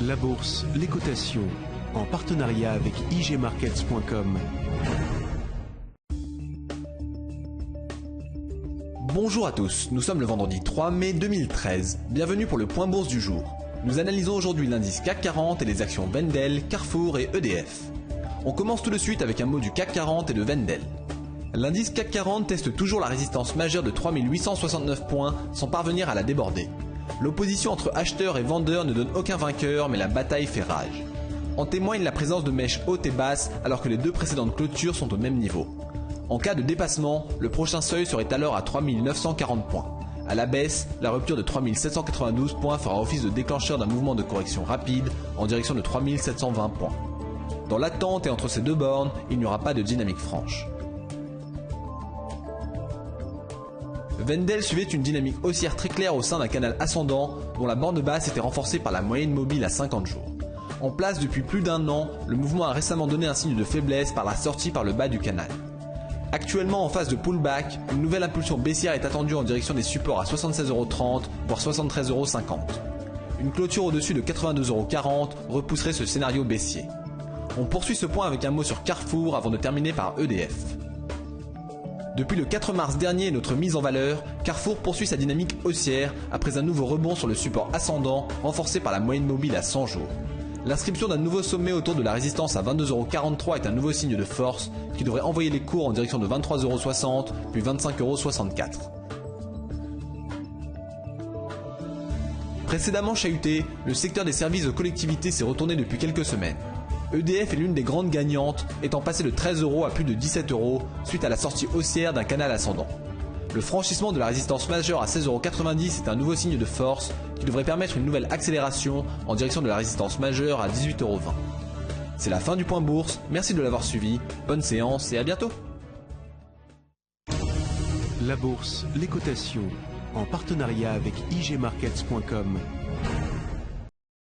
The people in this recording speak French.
La bourse, les cotations, en partenariat avec igmarkets.com. Bonjour à tous, nous sommes le vendredi 3 mai 2013. Bienvenue pour le point bourse du jour. Nous analysons aujourd'hui l'indice CAC 40 et les actions Wendel, Carrefour et EDF. On commence tout de suite avec un mot du CAC 40 et de Wendel. L'indice CAC 40 teste toujours la résistance majeure de 3869 points sans parvenir à la déborder. L'opposition entre acheteurs et vendeurs ne donne aucun vainqueur, mais la bataille fait rage. En témoigne la présence de mèches hautes et basses alors que les deux précédentes clôtures sont au même niveau. En cas de dépassement, le prochain seuil serait alors à 3940 points. À la baisse, la rupture de 3792 points fera office de déclencheur d'un mouvement de correction rapide en direction de 3720 points. Dans l'attente et entre ces deux bornes, il n'y aura pas de dynamique franche. Wendel suivait une dynamique haussière très claire au sein d'un canal ascendant dont la borne basse était renforcée par la moyenne mobile à 50 jours. En place depuis plus d'un an, le mouvement a récemment donné un signe de faiblesse par la sortie par le bas du canal. Actuellement en phase de pullback, une nouvelle impulsion baissière est attendue en direction des supports à 76,30 €, voire 73,50 €. Une clôture au-dessus de 82,40 € repousserait ce scénario baissier. On poursuit ce point avec un mot sur Carrefour avant de terminer par EDF. Depuis le 4 mars dernier et notre mise en valeur, Carrefour poursuit sa dynamique haussière après un nouveau rebond sur le support ascendant renforcé par la moyenne mobile à 100 jours. L'inscription d'un nouveau sommet autour de la résistance à 22,43 € est un nouveau signe de force qui devrait envoyer les cours en direction de 23,60 € puis 25,64 €. Précédemment chahuté, le secteur des services aux collectivités s'est retourné depuis quelques semaines. EDF est l'une des grandes gagnantes, étant passé de 13 € à plus de 17 € suite à la sortie haussière d'un canal ascendant. Le franchissement de la résistance majeure à 16,90 € est un nouveau signe de force qui devrait permettre une nouvelle accélération en direction de la résistance majeure à 18,20 €. C'est la fin du point bourse, merci de l'avoir suivi, bonne séance et à bientôt. La bourse, les cotations, en partenariat avec igmarkets.com.